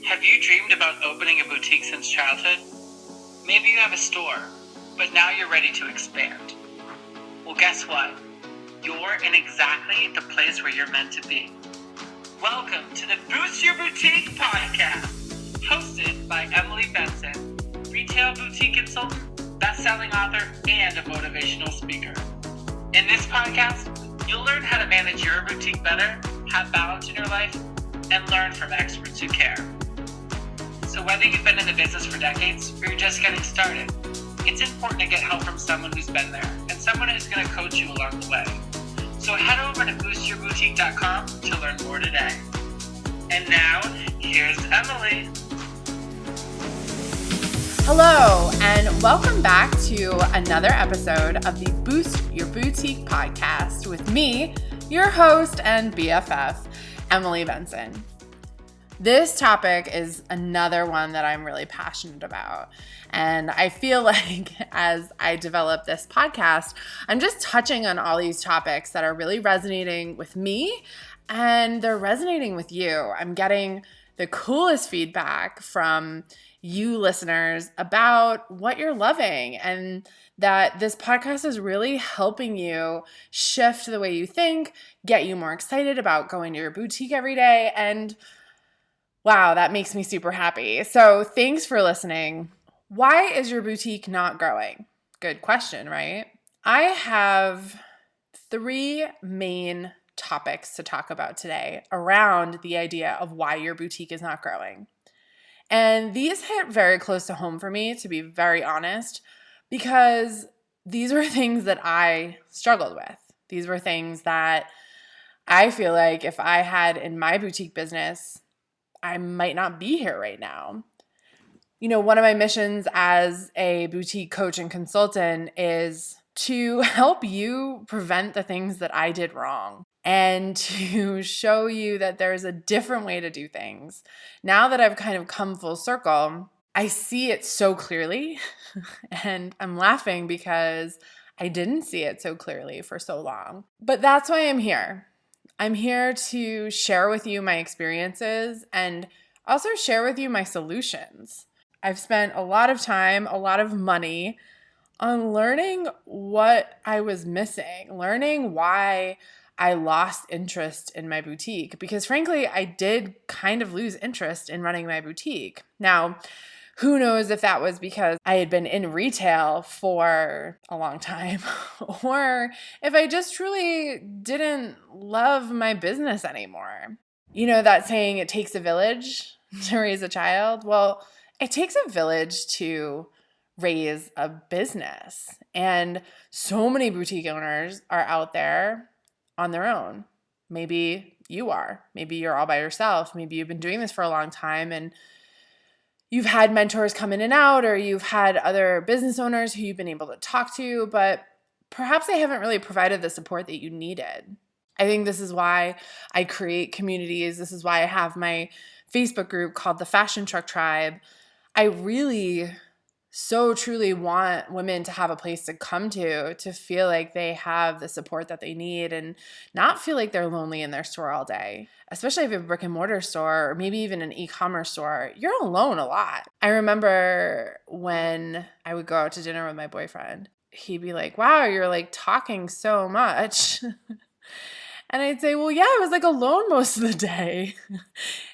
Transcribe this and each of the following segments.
Have you dreamed about opening a boutique since childhood? Maybe you have a store, but now you're ready to expand. Well, guess what? You're in exactly the place where you're meant to be. Welcome to the Boost Your Boutique podcast, hosted by Emily Benson, retail boutique consultant, best-selling author, and a motivational speaker. In this podcast, you'll learn how to manage your boutique better, have balance in your life, and learn from experts who care. So whether you've been in the business for decades or you're just getting started, it's important to get help from someone who's been there and someone who's going to coach you along the way. So head over to boostyourboutique.com to learn more today. And now, here's Emily. Hello, and welcome back to another episode of the Boost Your Boutique podcast with me, your host and BFF, Emily Benson. This topic is another one that I'm really passionate about. And I feel like as I develop this podcast, I'm just touching on all these topics that are really resonating with me and they're resonating with you. I'm getting the coolest feedback from you listeners about what you're loving and that this podcast is really helping you shift the way you think, get you more excited about going to your boutique every day, and wow, that makes me super happy. So thanks for listening. Why is your boutique not growing? Good question, right? I have 3 main topics to talk about today around the idea of why your boutique is not growing. And these hit very close to home for me, to be very honest, because these were things that I struggled with. These were things that I feel like if I had in my boutique business, I might not be here right now. You know, one of my missions as a boutique coach and consultant is to help you prevent the things that I did wrong and to show you that there's a different way to do things. Now that I've kind of come full circle, I see it so clearly and I'm laughing because I didn't see it so clearly for so long. But that's why I'm here. I'm here to share with you my experiences and also share with you my solutions. I've spent a lot of time, a lot of money on learning what I was missing, learning why I lost interest in my boutique, because frankly, I did kind of lose interest in running my boutique. Now, who knows if that was because I had been in retail for a long time or if I just truly didn't love my business anymore. You know that saying, it takes a village to raise a child? Well, it takes a village to raise a business. And so many boutique owners are out there on their own. Maybe you are. Maybe you're all by yourself. Maybe you've been doing this for a long time and you've had mentors come in and out, or you've had other business owners who you've been able to talk to, but perhaps they haven't really provided the support that you needed. I think this is why I create communities. This is why I have my Facebook group called the Fashion Truck Tribe. I really so truly want women to have a place to come to feel like they have the support that they need and not feel like they're lonely in their store all day. Especially if you have a brick and mortar store or maybe even an e-commerce store, you're alone a lot. I remember when I would go out to dinner with my boyfriend, he'd be like, wow, you're like talking so much. And I'd say, well, yeah, I was like alone most of the day.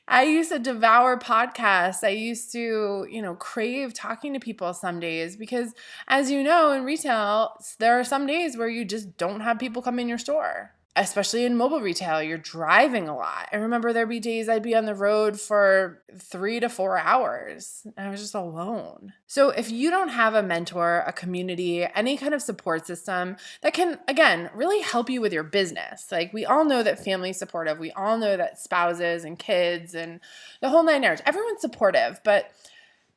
I used to devour podcasts. I used to, crave talking to people some days because, as you know, in retail, there are some days where you just don't have people come in your store. Especially in mobile retail, you're driving a lot. I remember there'd be days I'd be on the road for 3 to 4 hours and I was just alone. So if you don't have a mentor, a community, any kind of support system that can, again, really help you with your business. Like we all know that family's supportive. We all know that spouses and kids and the whole 9 yards, everyone's supportive, but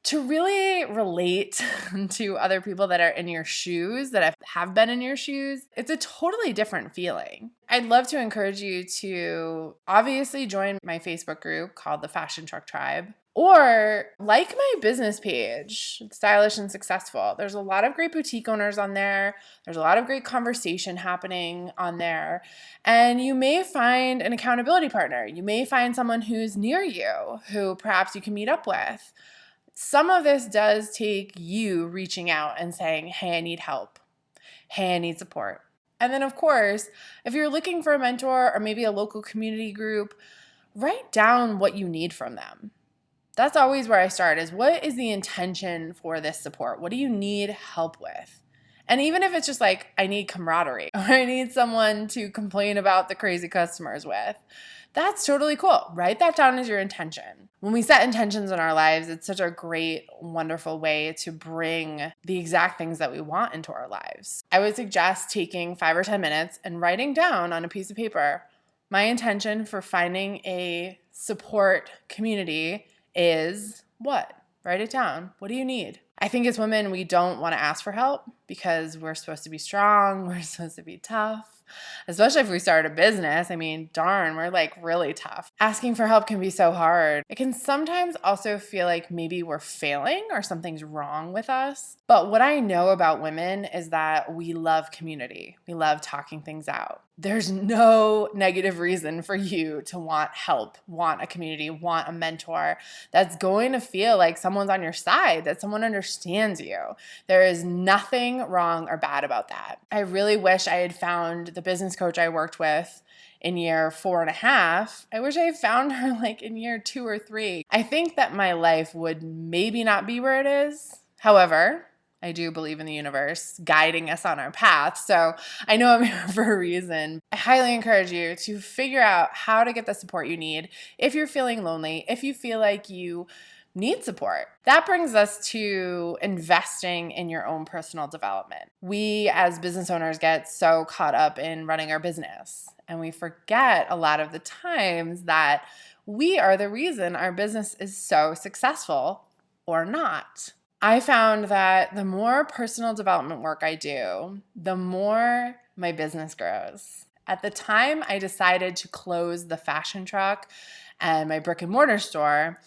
To really relate to other people that are in your shoes, that have been in your shoes, it's a totally different feeling. I'd love to encourage you to obviously join my Facebook group called the Fashion Truck Tribe, or like my business page, Stylish and Successful. There's a lot of great boutique owners on there. There's a lot of great conversation happening on there. And you may find an accountability partner. You may find someone who's near you, who perhaps you can meet up with. Some of this does take you reaching out and saying, hey, I need help. Hey, I need support. And then, of course, if you're looking for a mentor or maybe a local community group, write down what you need from them. That's always where I start, is what is the intention for this support? What do you need help with? And even if it's just like, I need camaraderie, or I need someone to complain about the crazy customers with, that's totally cool. Write that down as your intention. When we set intentions in our lives, it's such a great, wonderful way to bring the exact things that we want into our lives. I would suggest taking 5 or 10 minutes and writing down on a piece of paper, my intention for finding a support community is what? Write it down. What do you need? I think as women, we don't want to ask for help because we're supposed to be strong. We're supposed to be tough. Especially if we start a business. I mean, darn, we're like really tough. Asking for help can be so hard. It can sometimes also feel like maybe we're failing or something's wrong with us. But what I know about women is that we love community. We love talking things out. There's no negative reason for you to want help, want a community, want a mentor that's going to feel like someone's on your side, that someone understands you. There is nothing wrong or bad about that. I really wish I had found the business coach I worked with in year 4.5. I wish I had found her like in year 2 or 3. I think that my life would maybe not be where it is. However, I do believe in the universe guiding us on our path. So I know I'm here for a reason. I highly encourage you to figure out how to get the support you need if you're feeling lonely, if you feel like you need support. That brings us to investing in your own personal development. We as business owners get so caught up in running our business, and we forget a lot of the times that we are the reason our business is so successful or not. I found that the more personal development work I do, the more my business grows. At the time I decided to close the fashion truck and my brick and mortar store,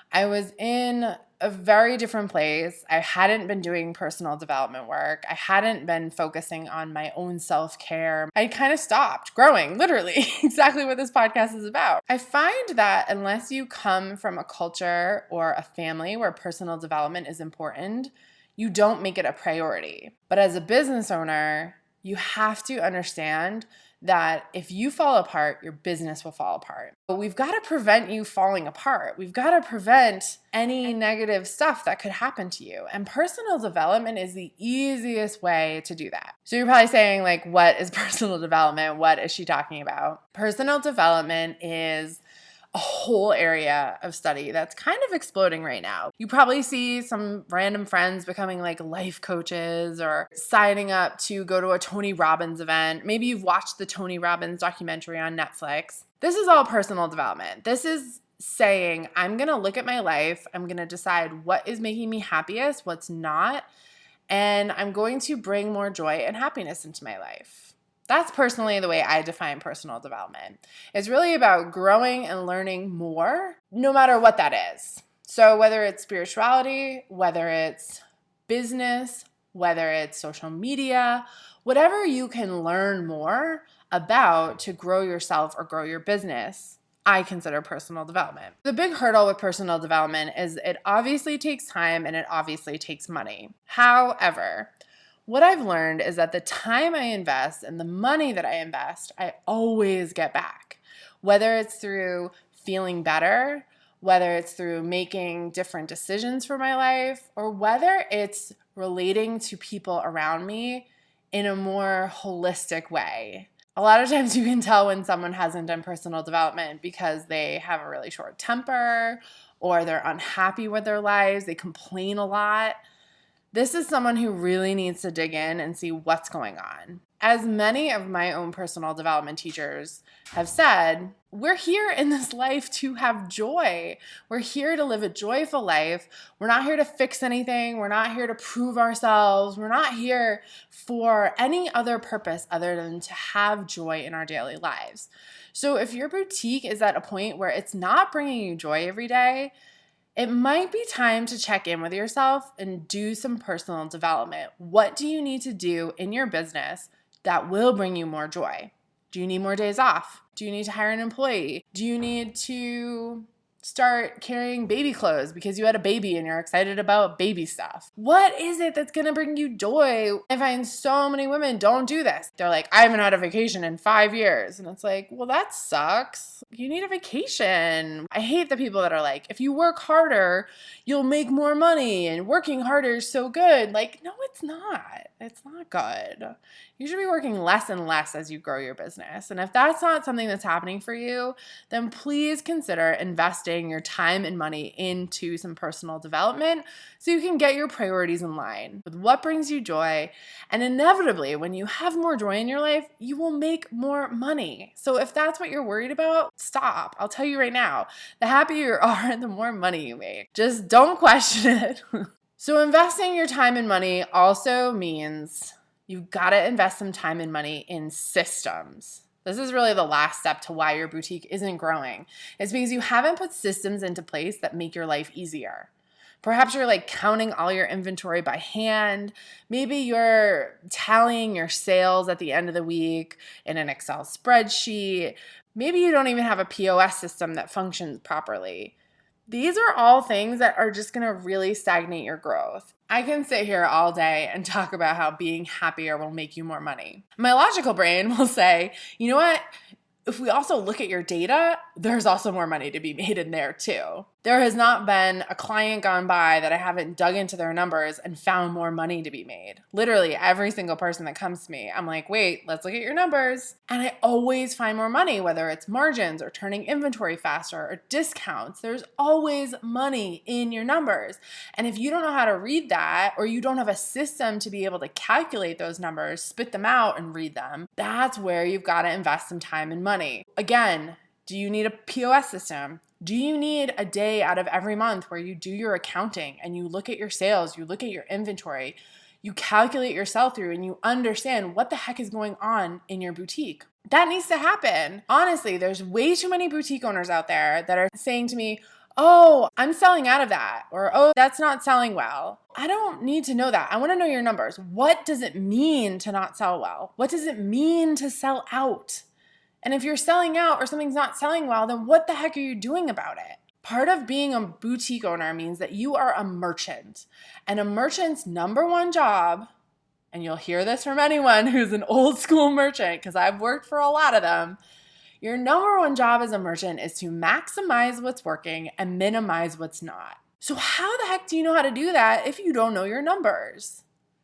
I was in a very different place. I hadn't been doing personal development work. I hadn't been focusing on my own self-care. I kind of stopped growing, literally, exactly what this podcast is about. I find that unless you come from a culture or a family where personal development is important, you don't make it a priority. But as a business owner, you have to understand that if you fall apart, your business will fall apart. But we've got to prevent you falling apart. We've got to prevent any negative stuff that could happen to you. And personal development is the easiest way to do that. So you're probably saying, like, what is personal development? What is she talking about? Personal development is a whole area of study that's kind of exploding right now. You probably see some random friends becoming like life coaches or signing up to go to a Tony Robbins event. Maybe you've watched the Tony Robbins documentary on Netflix. This is all personal development. This is saying, I'm going to look at my life. I'm going to decide what is making me happiest, what's not, and I'm going to bring more joy and happiness into my life. That's personally the way I define personal development. It's really about growing and learning more, no matter what that is. So whether it's spirituality, whether it's business, whether it's social media, whatever you can learn more about to grow yourself or grow your business, I consider personal development. The big hurdle with personal development is it obviously takes time and it obviously takes money. However, what I've learned is that the time I invest and the money that I invest, I always get back. Whether it's through feeling better, whether it's through making different decisions for my life, or whether it's relating to people around me in a more holistic way. A lot of times you can tell when someone hasn't done personal development because they have a really short temper or they're unhappy with their lives, they complain a lot. This is someone who really needs to dig in and see what's going on. As many of my own personal development teachers have said, we're here in this life to have joy. We're here to live a joyful life. We're not here to fix anything. We're not here to prove ourselves. We're not here for any other purpose other than to have joy in our daily lives. So if your boutique is at a point where it's not bringing you joy every day, it might be time to check in with yourself and do some personal development. What do you need to do in your business that will bring you more joy? Do you need more days off? Do you need to hire an employee? Do you need to start carrying baby clothes because you had a baby and you're excited about baby stuff? What is it that's going to bring you joy? I find so many women don't do this. They're like, I haven't had a vacation in 5 years. And it's like, well, that sucks. You need a vacation. I hate the people that are like, if you work harder, you'll make more money and working harder is so good. Like, no, it's not. It's not good. You should be working less and less as you grow your business. And if that's not something that's happening for you, then please consider investing your time and money into some personal development so you can get your priorities in line with what brings you joy. And inevitably, when you have more joy in your life, you will make more money. So if that's what you're worried about, stop. I'll tell you right now, the happier you are, the more money you make. Just don't question it. So investing your time and money also means you've got to invest some time and money in systems. This is really the last step to why your boutique isn't growing. It's because you haven't put systems into place that make your life easier. Perhaps you're like counting all your inventory by hand. Maybe you're tallying your sales at the end of the week in an Excel spreadsheet. Maybe you don't even have a POS system that functions properly. These are all things that are just going to really stagnate your growth. I can sit here all day and talk about how being happier will make you more money. My logical brain will say, you know what? If we also look at your data, there's also more money to be made in there too. There has not been a client gone by that I haven't dug into their numbers and found more money to be made. Literally every single person that comes to me, I'm like, wait, let's look at your numbers. And I always find more money, whether it's margins or turning inventory faster or discounts. There's always money in your numbers. And if you don't know how to read that, or you don't have a system to be able to calculate those numbers, spit them out and read them, that's where you've got to invest some time and money. Again, do you need a POS system? Do you need a day out of every month where you do your accounting and you look at your sales, you look at your inventory, you calculate your sell-through, and you understand what the heck is going on in your boutique? That needs to happen. Honestly, there's way too many boutique owners out there that are saying to me, oh, I'm selling out of that, or oh, that's not selling well. I don't need to know that. I want to know your numbers. What does it mean to not sell well? What does it mean to sell out? And if you're selling out or something's not selling well, then what the heck are you doing about it? Part of being a boutique owner means that you are a merchant. And a merchant's number one job, and you'll hear this from anyone who's an old school merchant, because I've worked for a lot of them, your number one job as a merchant is to maximize what's working and minimize what's not. So how the heck do you know how to do that if you don't know your numbers?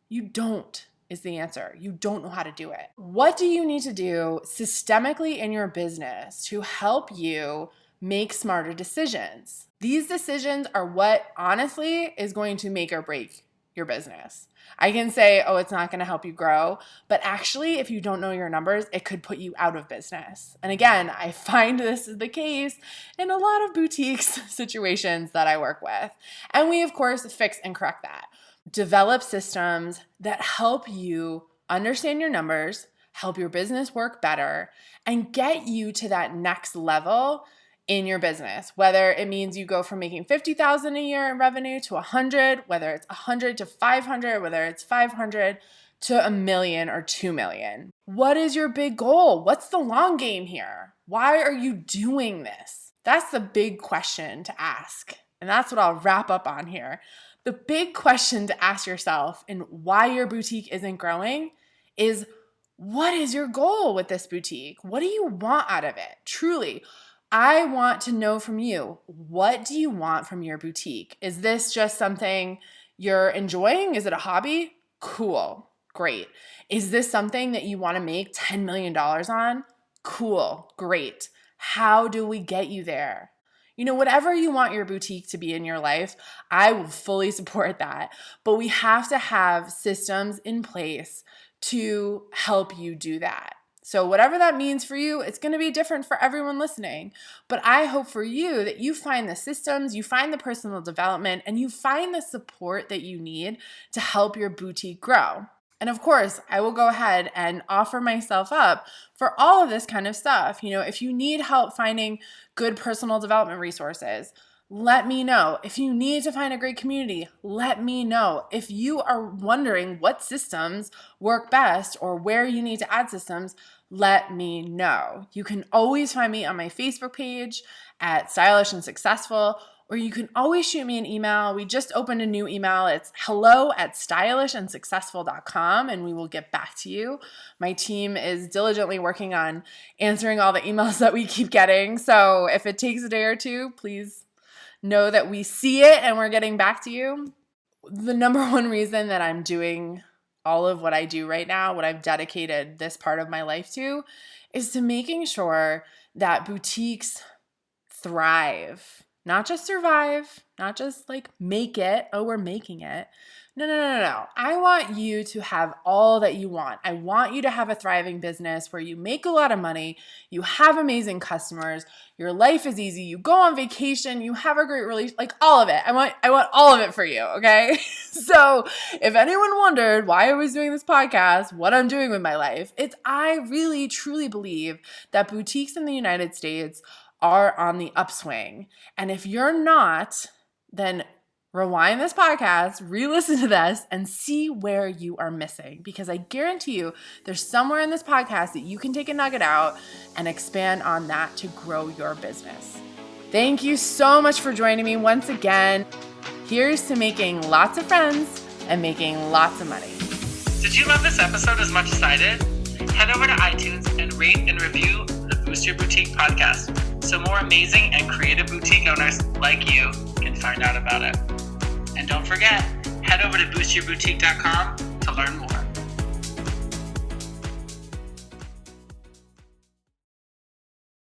You don't. Is the answer. You don't know how to do it. What do you need to do systemically in your business to help you make smarter decisions? These decisions are what honestly is going to make or break your business. I can say, oh, it's not going to help you grow, but actually, if you don't know your numbers, it could put you out of business. And again, I find this is the case in a lot of boutiques situations that I work with. And we, of course, fix and correct that. Develop systems that help you understand your numbers, help your business work better, and get you to that next level in your business. Whether it means you go from making $50,000 a year in revenue to 100, whether it's 100 to 500, whether it's 500 to $1 million or $2 million. What is your big goal? What's the long game here? Why are you doing this? That's the big question to ask. And that's what I'll wrap up on here. The big question to ask yourself and why your boutique isn't growing is, what is your goal with this boutique? What do you want out of it? Truly, I want to know from you, what do you want from your boutique? Is this just something you're enjoying? Is it a hobby? Cool, great. Is this something that you want to make $10 million on? Cool, great. How do we get you there? You know, whatever you want your boutique to be in your life, I will fully support that. But we have to have systems in place to help you do that. So whatever that means for you, it's going to be different for everyone listening. But I hope for you that you find the systems, you find the personal development, and you find the support that you need to help your boutique grow. And of course, I will go ahead and offer myself up for all of this kind of stuff. If you need help finding good personal development resources, let me know. If you need to find a great community, let me know. If you are wondering what systems work best or where you need to add systems, let me know. You can always find me on my Facebook page at Stylish and Successful, or you can always shoot me an email. We just opened a new email. It's hello@stylishandsuccessful.com, and we will get back to you. My team is diligently working on answering all the emails that we keep getting. So if it takes a day or two, please know that we see it and we're getting back to you. The number one reason that I'm doing all of what I do right now, what I've dedicated this part of my life to, is to making sure that boutiques thrive, not just survive, not just like make it, oh, we're making it. No. I want you to have all that you want. I want you to have a thriving business where you make a lot of money, you have amazing customers, your life is easy, you go on vacation, you have a great relationship, like all of it. I want all of it for you, okay? So if anyone wondered why I was doing this podcast, what I'm doing with my life, I really, truly believe that boutiques in the United States are on the upswing. And if you're not, then rewind this podcast, re-listen to this, and see where you are missing. Because I guarantee you there's somewhere in this podcast that you can take a nugget out and expand on that to grow your business. Thank you so much for joining me once again. Here's to making lots of friends and making lots of money. Did you love this episode as much as I did? Head over to iTunes and rate and review the Boost Your Boutique podcast so more amazing and creative boutique owners like you can find out about it. And don't forget, head over to boostyourboutique.com to learn more.